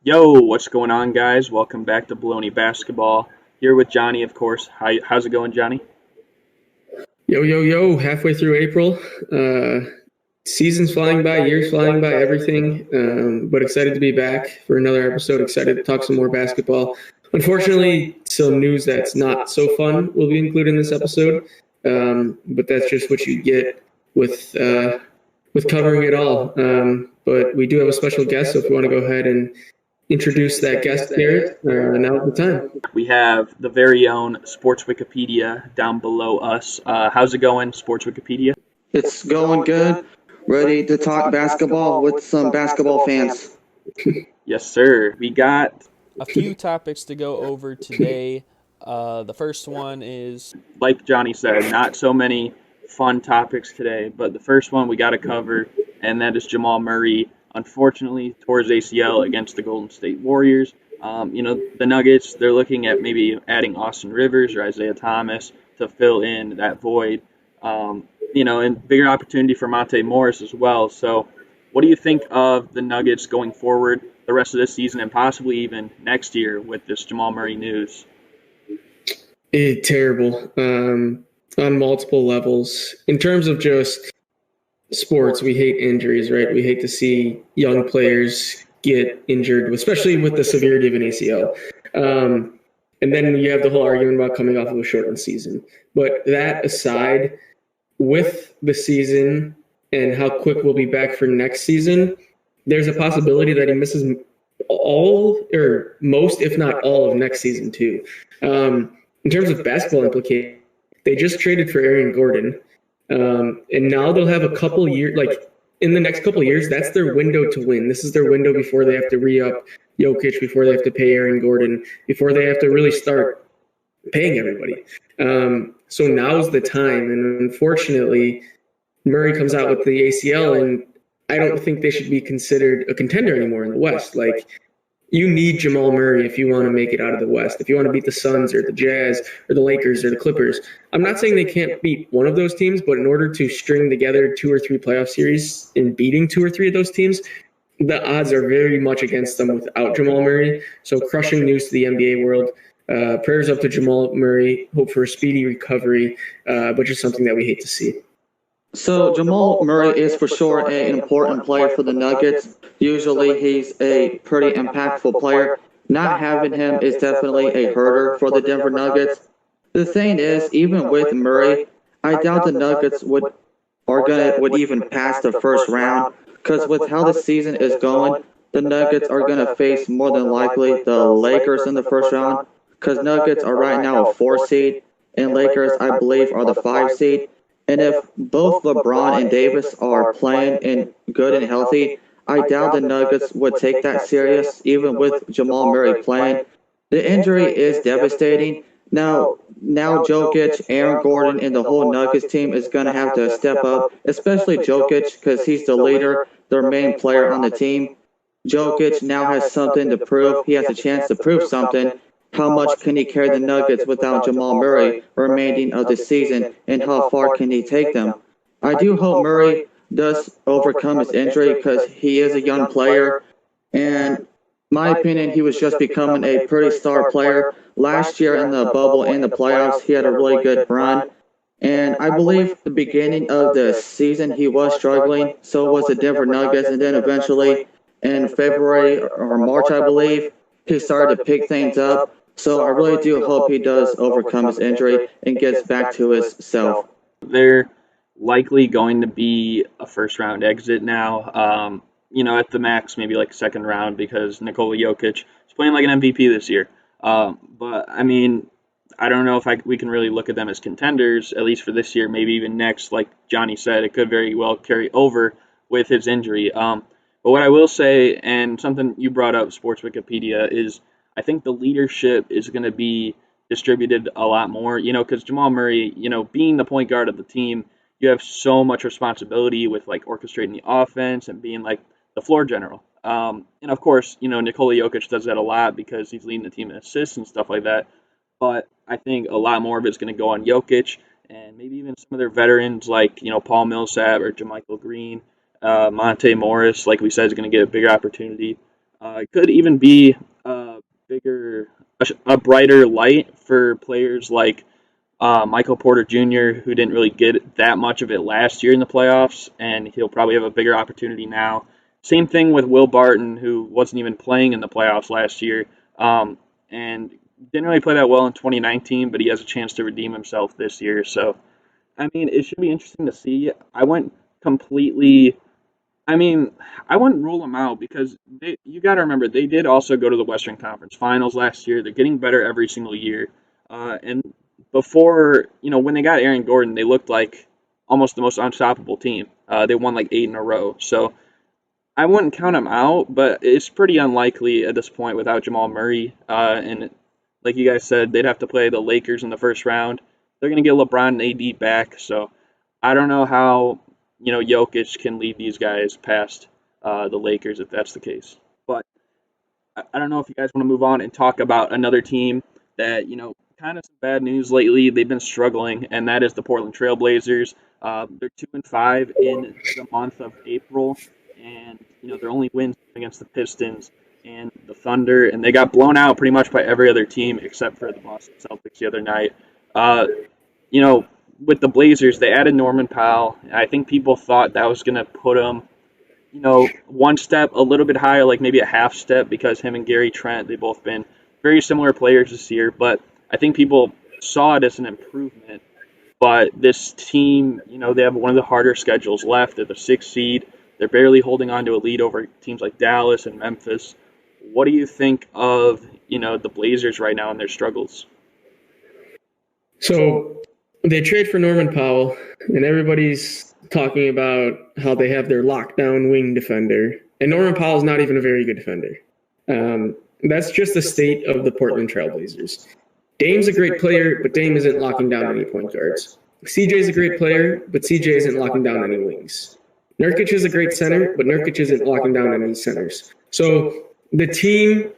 Yo, what's going on, guys? Welcome back to Bullony Basketball. Here with Johnny, of course. How's it going, Johnny? Yo, yo, yo, halfway through April. Seasons flying by, years flying by, everything. But excited to be back for another episode. Excited to talk some more basketball. Unfortunately, some news that's not so fun will be included in this episode. But that's just what you get with covering it all. But we do have a special guest, so if you want to go ahead and introduce that guest, Garrett, now's the time. We have the very own Sports Wikipedia down below us. How's it going, Sports Wikipedia? It's going good. Ready to talk basketball with some basketball fans. Yes, sir. We got, A few topics to go over today. The first one is like Johnny said, not so many fun topics today, but the first one we got to cover, and that is Jamal Murray. Unfortunately, tore his ACL against the Golden State Warriors. The Nuggets, they're looking at maybe adding Austin Rivers or Isaiah Thomas to fill in that void. And bigger opportunity for Monte Morris as well. So, what do you think of the Nuggets going forward the rest of this season and possibly even next year with this Jamal Murray news? Terrible on multiple levels. In terms of just sports, we hate injuries, right? We hate to see young players get injured, especially with the severity of an ACL. And then you have the whole argument about coming off of a shortened season. But that aside, with the season and how quick we'll be back for next season, there's a possibility that he misses all or most, if not all, of next season too. In terms of basketball implications, they just traded for Aaron Gordon. And now they'll have a couple years, like in the next couple years, that's their window to win. This is their window before they have to re-up Jokic, before they have to pay Aaron Gordon, before they have to really start paying everybody. So now's the time. And unfortunately, Murray comes out with the ACL, and I don't think they should be considered a contender anymore in the West. Like, you need Jamal Murray if you want to make it out of the West, if you want to beat the Suns or the Jazz or the Lakers or the Clippers. I'm not saying they can't beat one of those teams, but in order to string together 2 or 3 playoff series in beating 2 or 3 of those teams, the odds are very much against them without Jamal Murray. So crushing news to the NBA world. Prayers up to Jamal Murray. Hope for a speedy recovery, but just something that we hate to see. So Jamal Murray is for sure an important player for the Nuggets. Usually he's a pretty impactful player. Not having him is definitely a hurter for the Denver Nuggets. The thing is, even with Murray, I doubt the Nuggets would even pass the first round, because with how the season is going, the Nuggets are gonna face more than likely the Lakers in the first round, because Nuggets are right now a 4 seed, and Lakers, I believe, are the 5 seed. And if both LeBron and Davis are playing and good and healthy, I doubt the Nuggets would take that serious, even with Jamal Murray playing. The injury is devastating. Now Jokic, Aaron Gordon, and the whole Nuggets team is going to have to step up, especially Jokic, because he's the leader, their main player on the team. Jokic now has something to prove. He has a chance to prove something. How much can he carry the Nuggets without Jamal Murray remaining of the season, and how far can he take them? I do hope Murray does overcome his injury, because he is a young player, and my opinion, he was just becoming a pretty star player. Last year in the bubble and the playoffs, he had a really good run, and I believe the beginning of the season he was struggling, so was the Denver Nuggets, and then eventually in February or March, I believe, he started to pick things up. So I really do hope he does overcome his injury and gets back to his self. They're likely going to be a first round exit now. At the max, maybe like second round, because Nikola Jokic is playing like an MVP this year. But I mean, I don't know if we can really look at them as contenders, at least for this year, maybe even next. Like Johnny said, it could very well carry over with his injury. But what I will say, and something you brought up, Sports Wikipedia, is I think the leadership is going to be distributed a lot more, because Jamal Murray, being the point guard of the team, you have so much responsibility with like orchestrating the offense and being like the floor general. And of course, Nikola Jokic does that a lot because he's leading the team in assists and stuff like that. But I think a lot more of it's going to go on Jokic and maybe even some of their veterans like, Paul Millsap or JaMychal Green, Monte Morris, like we said, is going to get a bigger opportunity. It could even be a brighter light for players like Michael Porter Jr., who didn't really get that much of it last year in the playoffs, and he'll probably have a bigger opportunity now. Same thing with Will Barton, who wasn't even playing in the playoffs last year, and didn't really play that well in 2019, but he has a chance to redeem himself this year. So, I mean, it should be interesting to see. Completely. I mean, I wouldn't rule them out because you got to remember they did also go to the Western Conference Finals last year. They're getting better every single year, and before when they got Aaron Gordon, they looked like almost the most unstoppable team. They won like 8 in a row, so I wouldn't count them out, but it's pretty unlikely at this point without Jamal Murray. And like you guys said, they'd have to play the Lakers in the first round. They're going to get LeBron and AD back, so I don't know how Jokic can lead these guys past the Lakers if that's the case. But I don't know if you guys want to move on and talk about another team that kind of some bad news lately. They've been struggling, and that is the Portland Trail Blazers. They're 2-5 in the month of April, and their only wins against the Pistons and the Thunder, and they got blown out pretty much by every other team except for the Boston Celtics the other night. With the Blazers, they added Norman Powell. I think people thought that was going to put them, one step a little bit higher, like maybe a half step, because him and Gary Trent, they've both been very similar players this year. But I think people saw it as an improvement. But this team, they have one of the harder schedules left. They're the 6th seed. They're barely holding on to a lead over teams like Dallas and Memphis. What do you think of, the Blazers right now and their struggles? So they trade for Norman Powell, and everybody's talking about how they have their lockdown wing defender. And Norman Powell's not even a very good defender. That's just the state of the Portland Trail Blazers. Dame's a great player, but Dame isn't locking down any point guards. CJ's a great player, but CJ isn't locking down any wings. Nurkic is a great center, but Nurkic isn't locking down any centers. So the team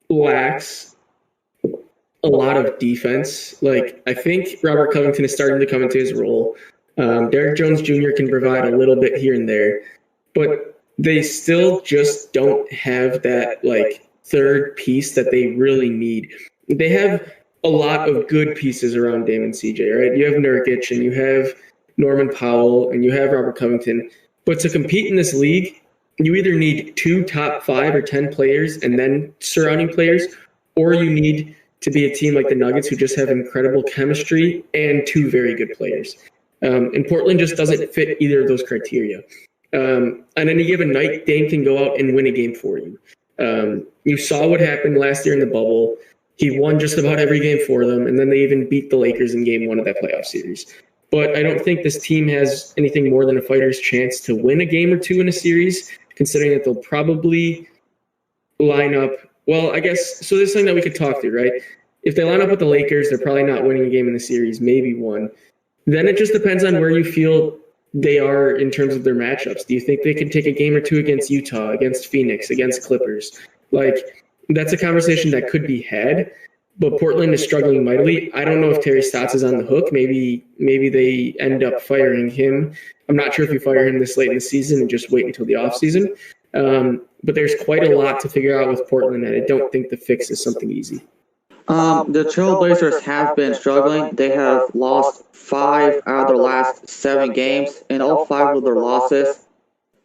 lacks a lot of defense. Like, I think Robert Covington is starting to come into his role. Derek Jones Jr. can provide a little bit here and there, but they still just don't have that third piece that they really need. They have a lot of good pieces around Dame and CJ, right? You have Nurkic and you have Norman Powell and you have Robert Covington. But to compete in this league, you either need 2 top 5 or 10 players and then surrounding players, or you need to be a team like the Nuggets who just have incredible chemistry and 2 very good players. And Portland just doesn't fit either of those criteria. On any given night, Dame can go out and win a game for you. You saw what happened last year in the bubble. He won just about every game for them, and then they even beat the Lakers in game 1 of that playoff series. But I don't think this team has anything more than a fighter's chance to win a game or 2 in a series, considering that they'll probably line up. Well, I guess, so this is something that we could talk through, right? If they line up with the Lakers, they're probably not winning a game in the series, maybe 1. Then it just depends on where you feel they are in terms of their matchups. Do you think they can take a game or 2 against Utah, against Phoenix, against Clippers? That's a conversation that could be had, but Portland is struggling mightily. I don't know if Terry Stotts is on the hook. Maybe they end up firing him. I'm not sure if you fire him this late in the season and just wait until the offseason. But there's quite a lot to figure out with Portland, and I don't think the fix is something easy. The Trailblazers have been struggling. They have lost 5 out of their last 7 games, and all 5 of their losses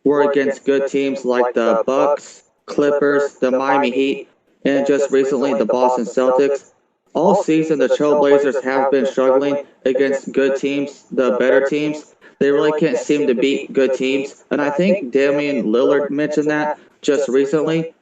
were against good teams like the Bucks, Clippers, the Miami Heat, and just recently the Boston Celtics. All season, the Trailblazers have been struggling against good teams, the better teams. They really can't seem to beat good teams, and I think Damian Lillard mentioned that just recently.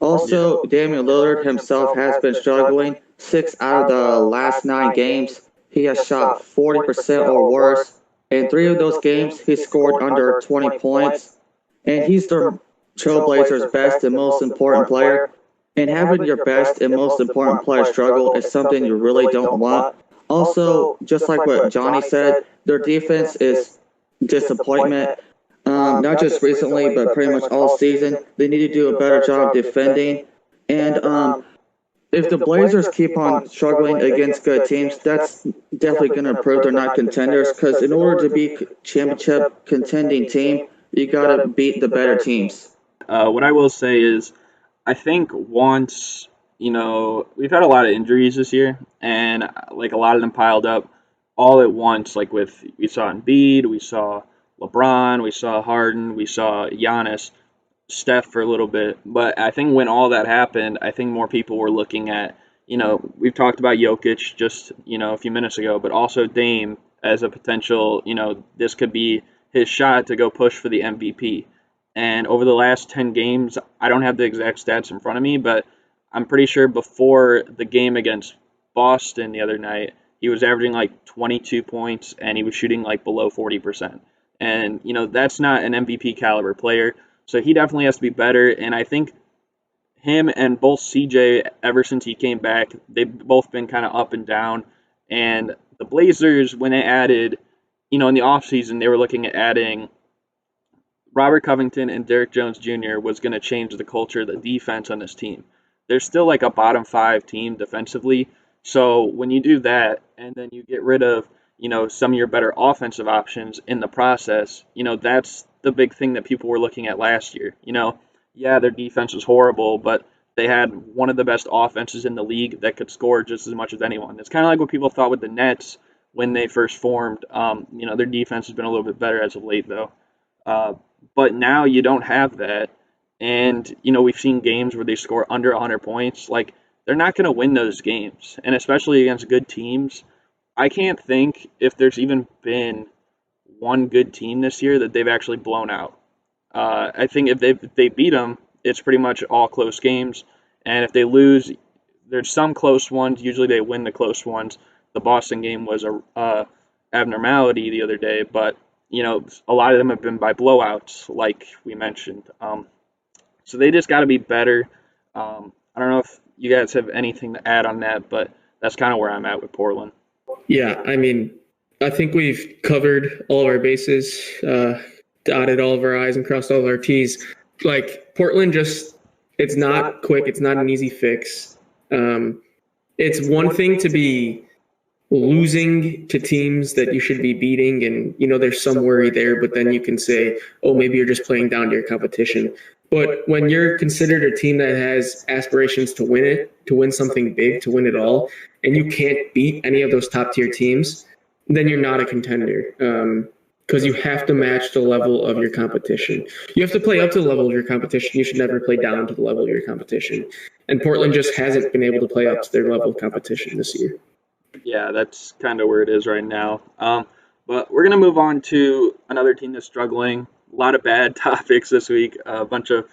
Also, Damian Lillard himself has been struggling. 6 out of the last 9 games, he has shot 40% or worse. In 3 of those games, he scored under 20 points, and he's the Trailblazers' best and most important player. And having your best and most important player struggle is something you really don't want. Also, just like what Johnny said, their defense is disappointment. Not just recently, but pretty much all season. They need to do a better job defending. And if the Blazers keep on struggling against good teams, that's definitely going to prove they're not contenders. Because in order to be championship contending team, you got to beat the better teams. What I will say is, I think once, we've had a lot of injuries this year, and like a lot of them piled up all at once. Like we saw Embiid, we saw LeBron, we saw Harden, we saw Giannis, Steph for a little bit. But I think when all that happened, I think more people were looking at, we've talked about Jokic just, a few minutes ago, but also Dame as a potential, this could be his shot to go push for the MVP. And over the last 10 games, I don't have the exact stats in front of me, but I'm pretty sure before the game against Boston the other night, he was averaging like 22 points and he was shooting like below 40%. And, that's not an MVP caliber player. So he definitely has to be better. And I think him and both CJ, ever since he came back, they've both been kind of up and down. And the Blazers, when they added, in the offseason, they were looking at adding Robert Covington and Derrick Jones Jr. was going to change the culture of the defense on this team. They're still like a bottom five team defensively. So when you do that and then you get rid of, some of your better offensive options in the process, that's the big thing that people were looking at last year. Yeah, their defense was horrible, but they had one of the best offenses in the league that could score just as much as anyone. It's kind of like what people thought with the Nets when they first formed. Their defense has been a little bit better as of late, though. But now you don't have that. And, we've seen games where they score under 100 points. Like, they're not going to win those games. And especially against good teams. I can't think if there's even been one good team this year that they've actually blown out. I think if they beat them, it's pretty much all close games. And if they lose, there's some close ones. Usually they win the close ones. The Boston game was a abnormality the other day. But, a lot of them have been by blowouts, like we mentioned. So they just got to be better. I don't know if you guys have anything to add on that, but that's kind of where I'm at with Portland. Yeah, I mean, I think we've covered all of our bases, dotted all of our I's and crossed all of our T's. Like, Portland it's not quick. It's not an easy fix. It's one thing to be losing to teams that you should be beating, and, there's some worry there, but then you can say, oh, maybe you're just playing down to your competition. But when you're considered a team that has aspirations to win it, to win something big, to win it all, and you can't beat any of those top-tier teams, then you're not a contender, because you have to match the level of your competition. You have to play up to the level of your competition. You should never play down to the level of your competition. And Portland just hasn't been able to play up to their level of competition this year. Yeah, that's kind of where it is right now. But we're going to move on to another team that's struggling. A lot of bad topics this week, a bunch of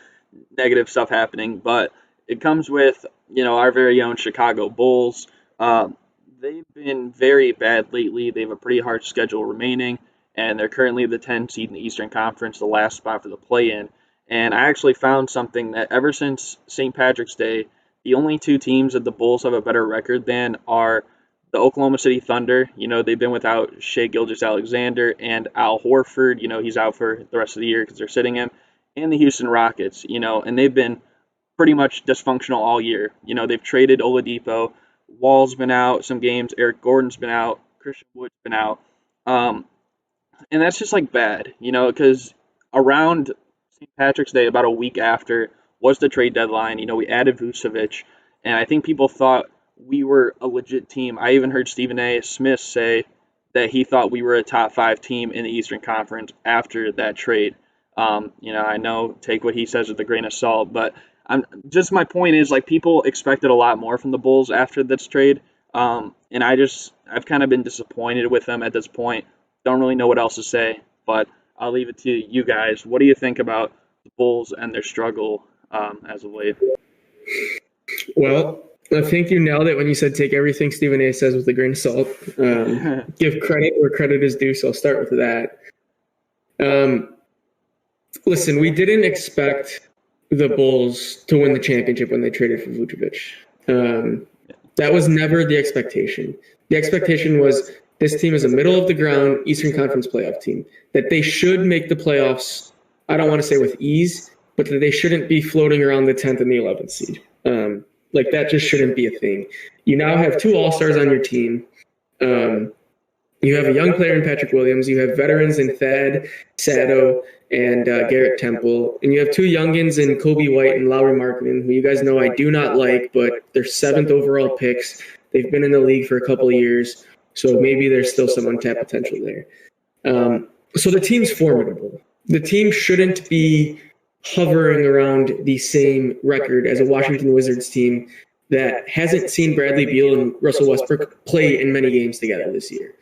negative stuff happening, but it comes with, our very own Chicago Bulls. They've been very bad lately. They have a pretty hard schedule remaining, and they're currently the 10 seed in the Eastern Conference, the last spot for the play-in. And I actually found something that ever since St. Patrick's Day, the only two teams that the Bulls have a better record than are the Oklahoma City Thunder. They've been without Shai Gilgeous-Alexander and Al Horford. He's out for the rest of the year because they're sitting him. And the Houston Rockets, and they've been pretty much dysfunctional all year. They've traded Oladipo. Wall's been out some games. Eric Gordon's been out. Christian Wood's been out. And that's just like bad, because around St. Patrick's Day, about a week after, was the trade deadline. We added Vucevic, and I think people thought we were a legit team. I even heard Stephen A. Smith say that he thought we were a top 5 team in the Eastern Conference after that trade. I know, take what he says with a grain of salt, but my point is, like, people expected a lot more from the Bulls after this trade. And I've kind of been disappointed with them at this point. Don't really know what else to say, but I'll leave it to you guys. What do you think about the Bulls and their struggle as of late? Well, I think you nailed it when you said take everything Stephen A. says with a grain of salt. Give credit where credit is due, so I'll start with that. Listen, we didn't expect the Bulls to win the championship when they traded for Vucevic. That was never the expectation. The expectation was this team is a middle-of-the-ground Eastern Conference playoff team, that they should make the playoffs, I don't want to say with ease, but that they shouldn't be floating around the 10th and the 11th seed. That just shouldn't be a thing. You now have 2 All-Stars on your team. You have a young player in Patrick Williams. You have veterans in Thad, Sato, and Garrett Temple. And you have two youngins in Kobe White and Lauri Markkanen, who you guys know I do not like, but they're 7th overall picks. They've been in the league for a couple of years, so maybe there's still some untapped potential there. So the team's formidable. The team shouldn't be hovering around the same record as a Washington Wizards team that hasn't seen Bradley Beal and Russell Westbrook play in many games together this year.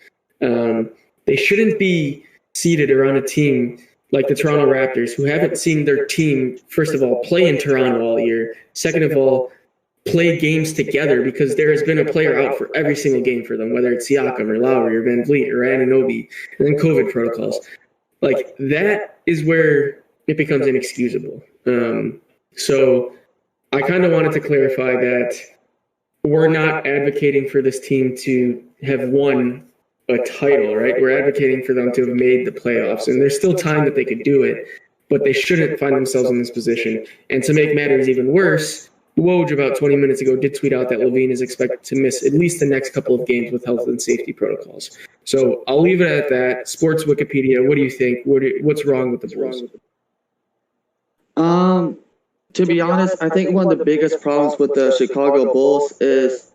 They shouldn't be seated around a team like the Toronto Raptors, who haven't seen their team, first of all, play in Toronto all year. Second of all, play games together, because there has been a player out for every single game for them, whether it's Siakam or Lowry or Van Vliet or Anunoby, and then COVID protocols. Like, that is where it becomes inexcusable. So I kind of wanted to clarify that we're not advocating for this team to have won a title, right? We're advocating for them to have made the playoffs, and there's still time that they could do it, but they shouldn't find themselves in this position. And to make matters even worse, Woj about 20 minutes ago did tweet out that LaVine is expected to miss at least the next couple of games with health and safety protocols. So I'll leave it at that. Sports Wikipedia, what do you think? What's wrong with the Bulls? To be honest, I think one of the biggest problems with the Chicago Bulls is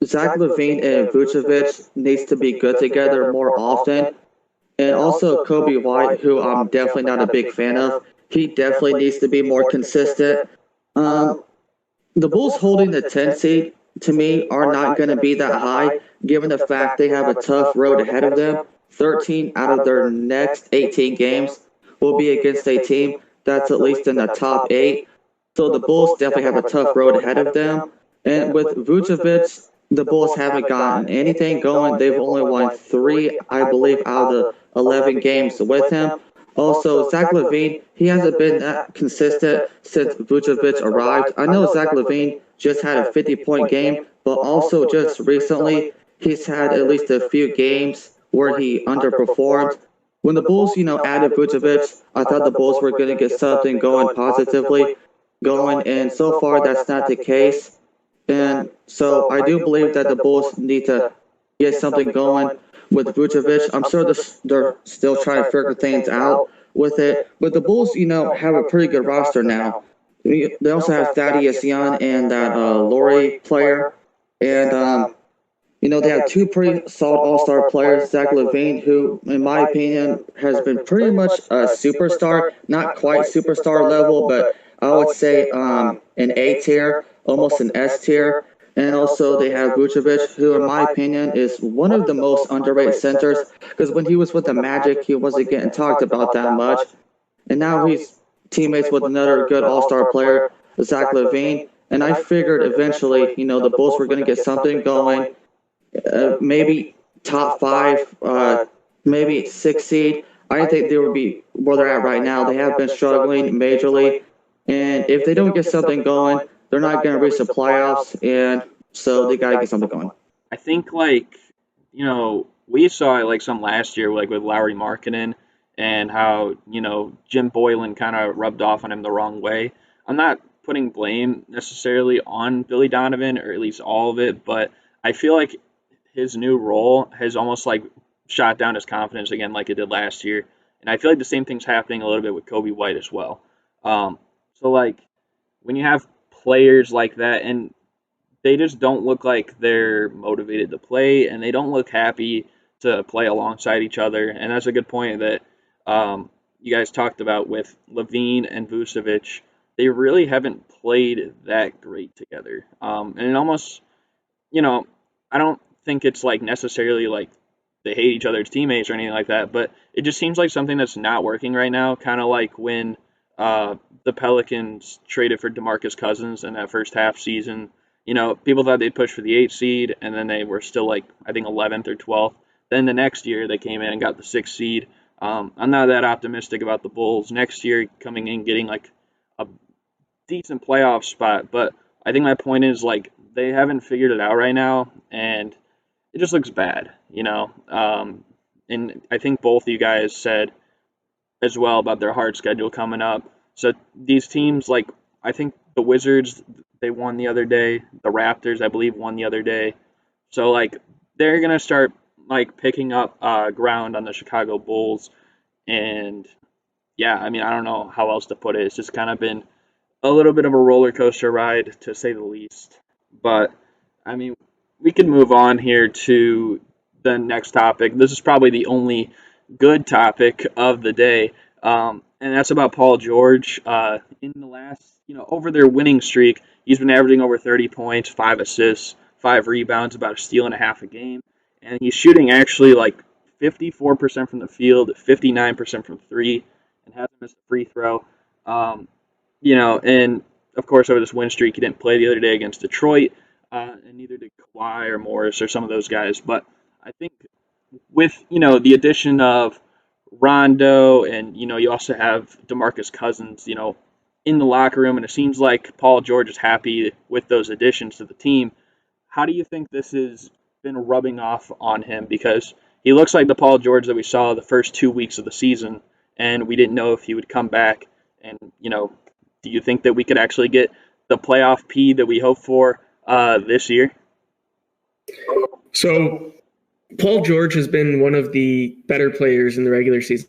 Zach LaVine and Vucevic needs to be good together more often. And also Kobe White, who I'm definitely not a big fan of, he definitely needs to be more consistent. The Bulls holding the 10 seed, to me, are not going to be that high, given the fact they have a tough road ahead of them. 13 out of their next 18 games will be against a team that's at least in the top 8. So the Bulls definitely have a tough road ahead of them. And with Vucevic, the Bulls haven't gotten anything going. They've only won 3, I believe, out of the 11 games with him. Also, Zach LaVine, he hasn't been that consistent since Vucevic arrived. I know Zach LaVine just had a 50-point game, but also just recently, he's had at least a few games where he underperformed. When the Bulls, added Vucevic, I thought the Bulls were going to get something going positively going, and so far that's not the case. And so I do believe that the Bulls need to get something going with Vucevic. I'm sure they're still trying to figure things out with it. But the Bulls, have a pretty good roster now. They also have Thaddeus Young and that Laurie player. And, they have 2 pretty solid all-star players, Zach LaVine, who, in my opinion, has been pretty much a superstar. Not quite superstar level, but I would say an A tier, almost an S tier. And also they have Vucevic, who in my opinion is one of the most underrated centers, because when he was with the Magic, he wasn't getting talked about that much. And now he's teammates with another good all-star player, Zach LaVine. And I figured eventually, the Bulls were going to get something going, maybe top 5, maybe 6 seed. I think they would be where they're at right now. They have been struggling majorly. And if they don't get something going, they're not going to reach the playoffs, and so they got to get something going. I think, we saw, some last year, with Lauri Markkanen and how, Jim Boylan kind of rubbed off on him the wrong way. I'm not putting blame necessarily on Billy Donovan, or at least all of it, but I feel like his new role has almost, shot down his confidence again like it did last year. And I feel like the same thing's happening a little bit with Kobe White as well. So, when you have players like that, and they just don't look like they're motivated to play, and they don't look happy to play alongside each other. And that's a good point that you guys talked about with LaVine and Vucevic. They really haven't played that great together. And it almost, I don't think it's necessarily they hate each other's teammates or anything like that, but it just seems like something that's not working right now, kind of like when the Pelicans traded for DeMarcus Cousins in that first half season. People thought they'd push for the 8th seed, and then they were still I think 11th or 12th. Then the next year they came in and got the 6th seed. I'm not that optimistic about the Bulls next year coming in getting a decent playoff spot, but I think my point is they haven't figured it out right now, and it just looks bad, and I think both of you guys said as well about their hard schedule coming up. So these teams, I think the Wizards, they won the other day. The Raptors, I believe, won the other day. So, they're going to start like picking up ground on the Chicago Bulls, and yeah, I mean, I don't know how else to put it. It's just kind of been a little bit of a roller coaster ride, to say the least. But I mean, we can move on here to the next topic. This is probably the only good topic of the day, and that's about Paul George. In the last, over their winning streak, he's been averaging over 30 points, 5 assists, 5 rebounds, about a steal and a half a game, and he's shooting actually like 54% from the field, 59% from three, and hasn't missed a free throw. Um, and of course, over this win streak, he didn't play the other day against Detroit, and neither did Kawhi or Morris or some of those guys. But I think with, the addition of Rondo and, you also have DeMarcus Cousins, in the locker room, and it seems like Paul George is happy with those additions to the team. How do you think this has been rubbing off on him? Because he looks like the Paul George that we saw the first 2 weeks of the season, and we didn't know if he would come back. And, do you think that we could actually get the playoff P that we hope for this year? So Paul George has been one of the better players in the regular season.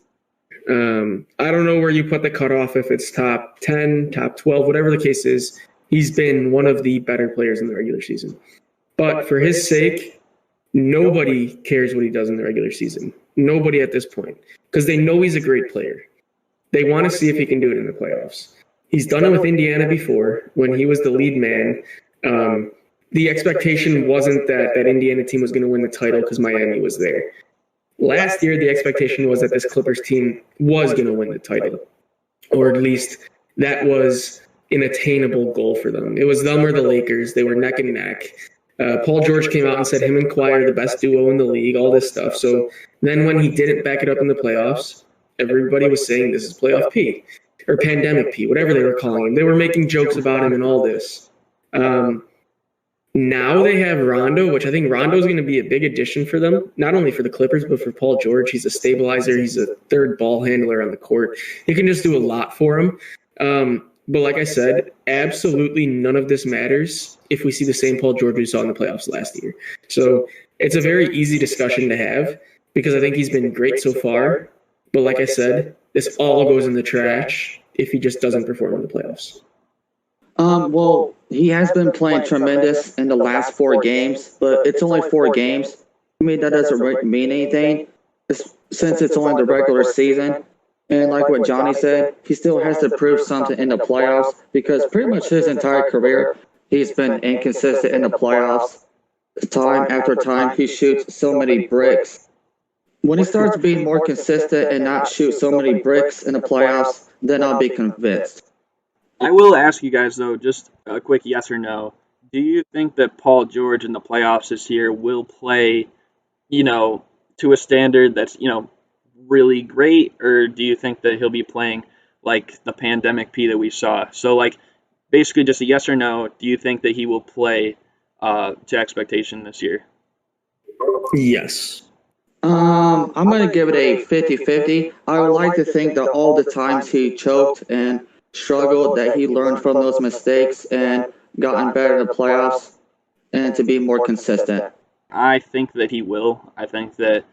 I don't know where you put the cutoff, if it's top 10, top 12, whatever the case is. He's been one of the better players in the regular season. But for his sake, nobody cares what he does in the regular season. Nobody at this point, because they know he's a great player. They want to see if he can do it in the playoffs. He's done it with Indiana before when he was the lead man. The expectation wasn't that Indiana team was going to win the title because Miami was there. Last year, the expectation was that this Clippers team was going to win the title, or at least that was an attainable goal for them. It was them or the Lakers. They were neck and neck. Paul George came out and said him and Kawhi are the best duo in the league, all this stuff. So then when he didn't back it up in the playoffs, everybody was saying this is playoff P or pandemic P, whatever they were calling him. They were making jokes about him and all this. Now they have Rondo, which I think Rondo is going to be a big addition for them, not only for the Clippers, but for Paul George. He's a stabilizer. He's a third ball handler on the court. He can just do a lot for him. But like I said, absolutely none of this matters if we see the same Paul George we saw in the playoffs last year. So it's a very easy discussion to have because I think he's been great so far. But like I said, this all goes in the trash if he just doesn't perform in the playoffs. Well, he has been playing tremendous in the last 4 games, but it's only 4 games. I mean, that doesn't mean anything since it's only the regular season. And like what Johnny said, he still has to prove something in the playoffs because pretty much his entire career, he's been inconsistent in the playoffs. Time after time, he shoots so many bricks. When he starts being more consistent and not shoot so many bricks in the playoffs, then I'll be convinced. I will ask you guys, though, just a quick yes or no. Do you think that Paul George in the playoffs this year will play, to a standard that's, really great, or do you think that he'll be playing like the pandemic P that we saw? So, like, basically just a yes or no, do you think that he will play to expectation this year? Yes. I'm going to give it a 50-50. I would like to think that all the times he choked and struggled, that he learned from those mistakes and gotten better in the playoffs and to be more consistent. I think that he will. I think that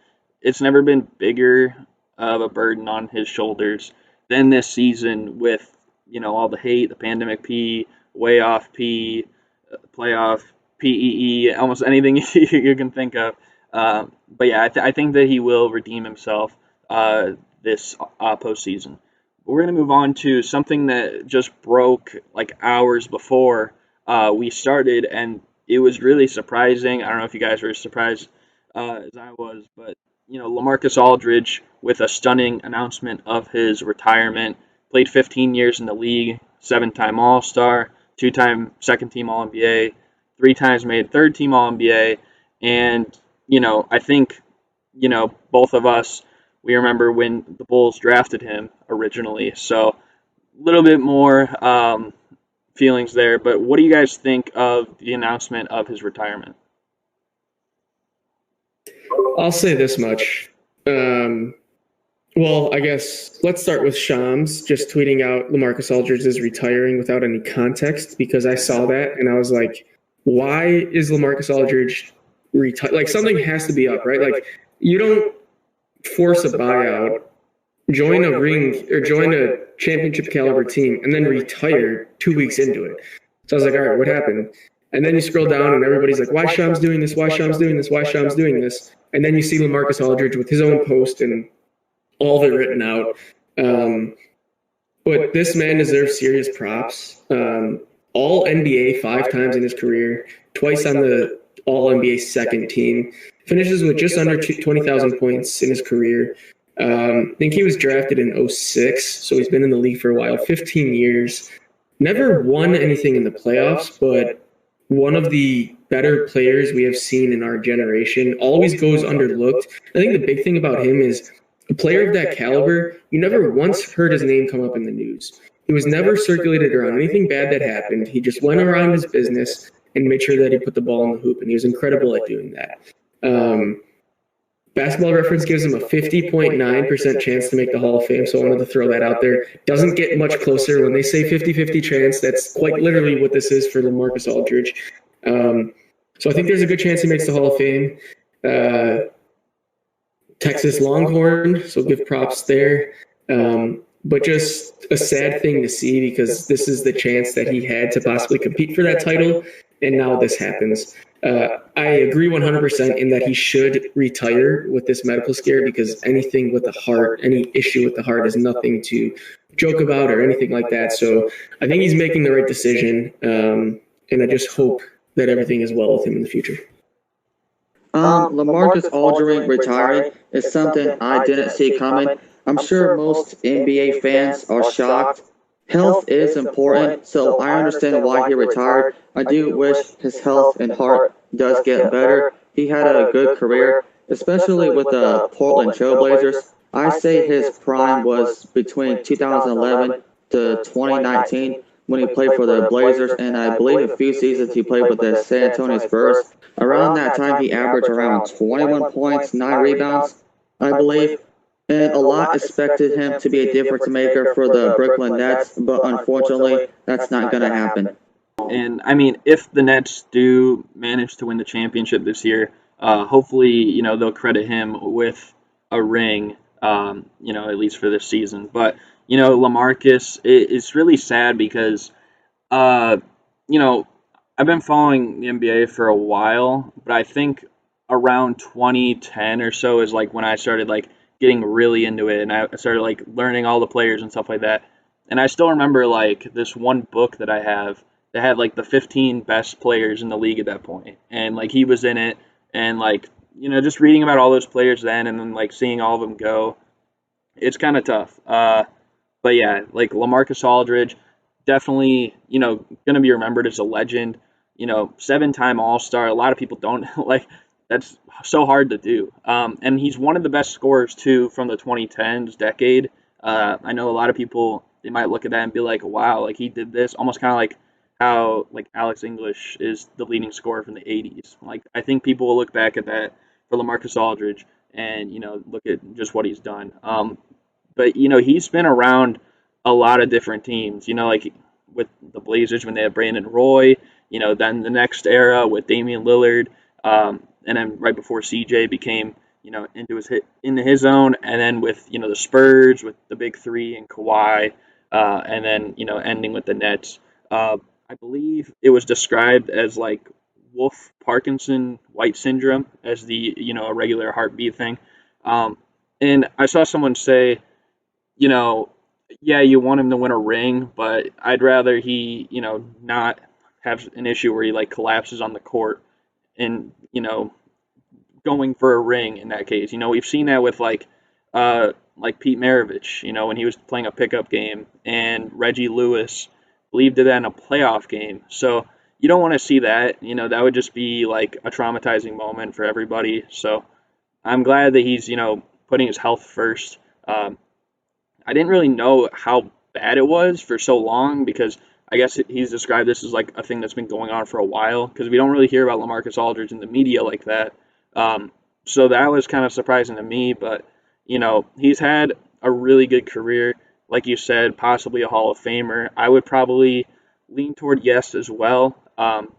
it's never been bigger of a burden on his shoulders than this season with, all the hate, the pandemic P, way off P, playoff PEE, almost anything you can think of. But yeah, I think that he will redeem himself this postseason. We're going to move on to something that just broke like hours before we started, and it was really surprising. I don't know if you guys were as surprised as I was, but LaMarcus Aldridge with a stunning announcement of his retirement. Played 15 years in the league, 7-time All-Star, 2-time second-team All-NBA, 3 times made third-team All-NBA, and I think both of us, we remember when the Bulls drafted him originally, so a little bit more feelings there. But what do you guys think of the announcement of his retirement? I'll say this much. Well, I guess let's start with Shams just tweeting out LaMarcus Aldridge is retiring without any context, because I saw that and I was like, why is LaMarcus Aldridge retire. Like something has to be up, right? Like you don't force a buyout, join a ring or join a championship caliber team, and then retire 2 weeks into it. So I was like, all right, what happened? And then you scroll down and everybody's like, why Sham's doing this? Why Sham's doing this? Why Sham's doing this? And then you see LaMarcus Aldridge with his own post and all of it written out. But this man deserves serious props. All NBA 5 times in his career, twice on the All NBA second team, finishes with just under 20,000 points in his career. I think he was drafted in 2006, so he's been in the league for a while, 15 years. Never won anything in the playoffs, but one of the better players we have seen in our generation, always goes underlooked. I think the big thing about him is a player of that caliber, you never once heard his name come up in the news. He was never circulated around anything bad that happened. He just went around his business and made sure that he put the ball in the hoop, and he was incredible at doing that. Basketball Reference gives him a 50.9% chance to make the Hall of Fame, so I wanted to throw that out there. Doesn't get much closer. When they say 50-50 chance, that's quite literally what this is for LaMarcus Aldridge. So I think there's a good chance he makes the Hall of Fame. Texas Longhorn, so give props there. But just a sad thing to see because this is the chance that he had to possibly compete for that title, and now this happens. I agree 100% in that he should retire with this medical scare because anything with the heart, any issue with the heart is nothing to joke about or anything like that. So I think he's making the right decision, and I just hope that everything is well with him in the future. LaMarcus Aldridge retiring is something I didn't see coming. I'm sure most NBA fans are shocked. Health is important, so I understand why he retired. I do wish his health and heart does get better. He had a good career, especially with the Portland Trailblazers. I say his prime was between 2011 to 2019 when he played for the Blazers, and I believe a few seasons he played with the San Antonio Spurs. Around that time, he averaged around 21 points, 9 rebounds, I believe. And a lot expected him to be a difference maker for the Brooklyn Nets, but unfortunately, that's not going to happen. And I mean, if the Nets do manage to win the championship this year, hopefully, they'll credit him with a ring, at least for this season. But, LaMarcus, it's really sad because, I've been following the NBA for a while, but I think around 2010 or so is like when I started getting really into it, and I started learning all the players and stuff like that. And I still remember this one book that I have that had the 15 best players in the league at that point, and he was in it, and just reading about all those players then, and then seeing all of them go, it's kind of tough. But yeah, LaMarcus Aldridge, definitely gonna be remembered as a legend. 7-time All-Star. A lot of people don't that's so hard to do. And he's one of the best scorers, too, from the 2010s decade. I know a lot of people, they might look at that and be like, wow, he did this. Almost kind of like how, Alex English is the leading scorer from the 80s. I think people will look back at that for LaMarcus Aldridge and, look at just what he's done. But, he's been around a lot of different teams. With the Blazers when they had Brandon Roy, then the next era with Damian Lillard, and then right before CJ became, into his own, and then with, the Spurs with the big three and Kawhi, and then, ending with the Nets. I believe it was described as Wolf Parkinson White syndrome as the, a regular heartbeat thing. And I saw someone say, yeah, you want him to win a ring, but I'd rather he, not have an issue where he collapses on the court and, going for a ring in that case. We've seen that with Pete Maravich, when he was playing a pickup game, and Reggie Lewis believed that in a playoff game. So you don't want to see that. That would just be a traumatizing moment for everybody. So I'm glad that he's, putting his health first. I didn't really know how bad it was for so long because I guess he's described this as a thing that's been going on for a while because we don't really hear about LaMarcus Aldridge in the media like that. So that was kind of surprising to me, but, he's had a really good career. Like you said, possibly a Hall of Famer. I would probably lean toward yes as well,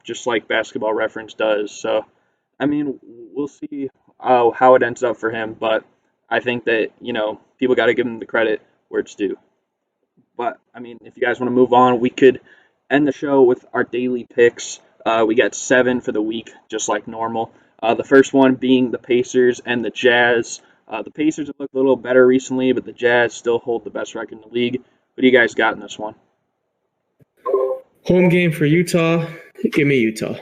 just like Basketball Reference does. So, I mean, we'll see how it ends up for him, but I think that, people got to give him the credit where it's due. But, I mean, if you guys want to move on, we could end the show with our daily picks. We got 7 for the week, just like normal. The first one being the Pacers and the Jazz. The Pacers have looked a little better recently, but the Jazz still hold the best record in the league. What do you guys got in this one? Home game for Utah. Give me Utah.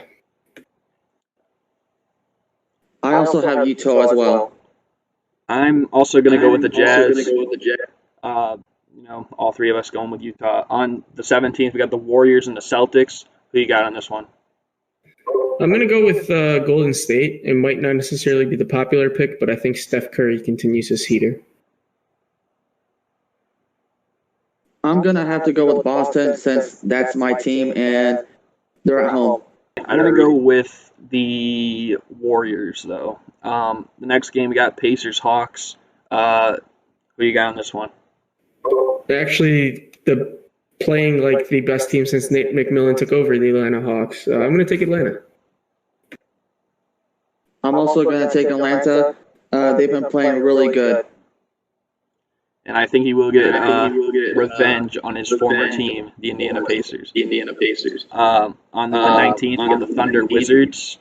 I also have Utah as well. I'm also going to go with the Jazz. All three of us going with Utah. On the 17th, we got the Warriors and the Celtics. Who you got on this one? I'm going to go with Golden State. It might not necessarily be the popular pick, but I think Steph Curry continues his heater. I'm going to have to go with Boston since that's my team and they're at home. I'm going to go with the Warriors, though. The next game, we got Pacers-Hawks. Who you got on this one? Actually, playing like the best team since Nate McMillan took over, the Atlanta Hawks. I'm going to take Atlanta. I'm also going to take Atlanta. They've been playing really good. And I think he will get revenge on his former team, the Indiana Pacers. On the 19th, we got the Thunder Wizards.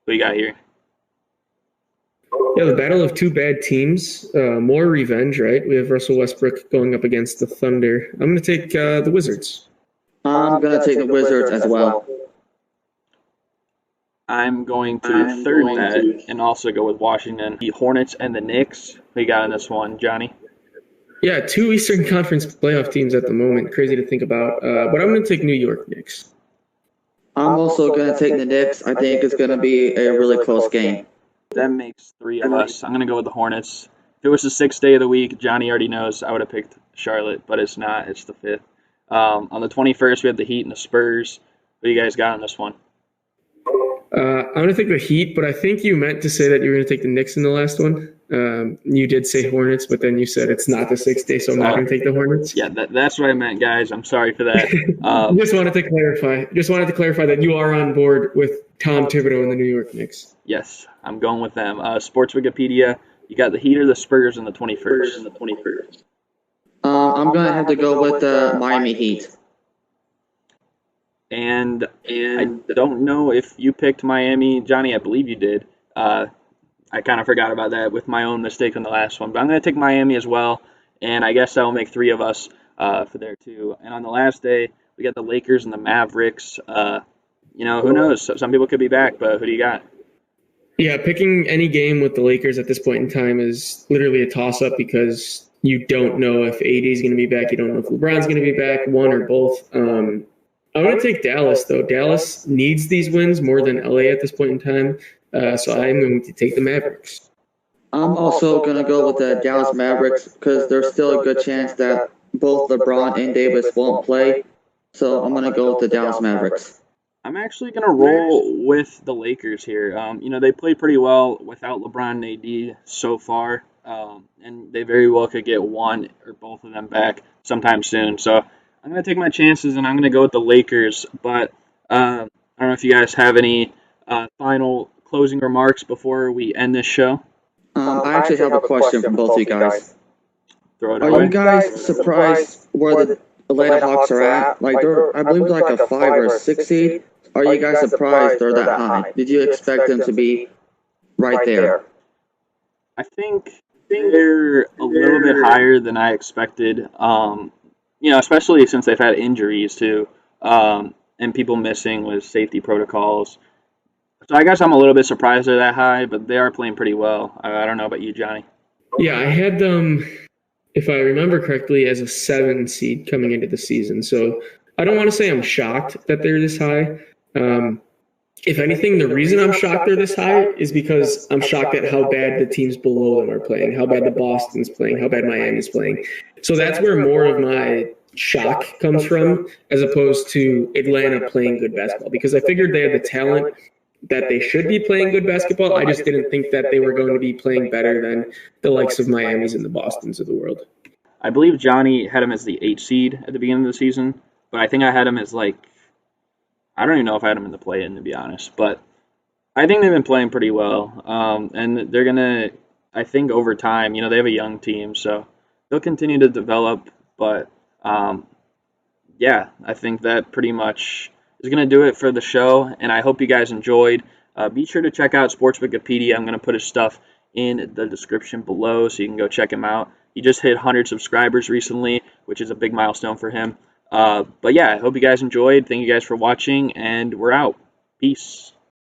What you got here? Yeah, the battle of two bad teams. More revenge, right? We have Russell Westbrook going up against the Thunder. I'm going to take the Wizards. I'm going to take the Wizards as well. I'm going to third that and also go with Washington. The Hornets and the Knicks. What you got on this one, Johnny? Yeah, 2 Eastern Conference playoff teams at the moment. Crazy to think about. But I'm going to take New York Knicks. I'm also going to take the Knicks. I think it's going to be a really close game. That makes 3 of us. I'm going to go with the Hornets. If it was the 6th day of the week, Johnny already knows I would have picked Charlotte, but it's not. It's the 5th. On the 21st, we have the Heat and the Spurs. What do you guys got on this one? I'm going to take the Heat, but I think you meant to say that you were going to take the Knicks in the last one. You did say Hornets, but then you said it's not the 6th day, so I'm not going to take the Hornets. Yeah, that's what I meant, guys. I'm sorry for that. Just wanted to clarify that you are on board with Tom Thibodeau and the New York Knicks. Yes, I'm going with them. Sports Wikipedia, you got the Heat or the Spurs in the 21st? I'm going to have to go with the Miami Heat. And I don't know if you picked Miami. Johnny, I believe you did. I kind of forgot about that with my own mistake on the last one. But I'm going to take Miami as well, and I guess that will make 3 of us for there too. And on the last day, we got the Lakers and the Mavericks. Who knows? Some people could be back, but who do you got? Yeah, picking any game with the Lakers at this point in time is literally a toss-up because you don't know if AD is going to be back. You don't know if LeBron's going to be back, one or both. I want to take Dallas, though. Dallas needs these wins more than LA at this point in time, so I'm going to take the Mavericks. I'm also going to go with the Dallas Mavericks because there's still a good chance that both LeBron and Davis won't play, so I'm going to go with the Dallas Mavericks. I'm actually going to roll with the Lakers here. They played pretty well without LeBron and AD so far, and they very well could get one or both of them back sometime soon. So I'm going to take my chances, and I'm going to go with the Lakers. But I don't know if you guys have any final closing remarks before we end this show. I actually have a question for both of you guys. Throw it Are away. you guys surprised where the Atlanta Hawks are at? Like I believe they're like a 5 or a 6 seed. Are you guys surprised they're that high? Did you expect them to be right there? I think they're a little bit higher than I expected. Especially since they've had injuries too, and people missing with safety protocols. So I guess I'm a little bit surprised they're that high, but they are playing pretty well. I don't know about you, Johnny. Yeah, I had them, if I remember correctly, as a 7 seed coming into the season. So I don't want to say I'm shocked that they're this high. If anything, the reason I'm shocked they're this high is because I'm shocked at how bad the teams below them are playing, how bad the Boston's playing, how bad Miami's playing. So that's where more of my shock comes from, as opposed to Atlanta playing good basketball, because I figured they had the talent that they should be playing good basketball. I just didn't think that they were going to be playing better than the likes of Miami's and the Bostons of the world. I believe Johnny had him as the 8 seed at the beginning of the season, but I think I had him as I don't even know if I had him in the play-in, to be honest. But I think they've been playing pretty well, and they're gonna. I think over time, they have a young team, so they'll continue to develop. But um, yeah, I think that pretty much is gonna do it for the show, and I hope you guys enjoyed. Be sure to check out Sports Wikipedia. I'm gonna put his stuff in the description below, so you can go check him out. He just hit 100 subscribers recently, which is a big milestone for him. But yeah, I hope you guys enjoyed. Thank you guys for watching, and we're out. Peace.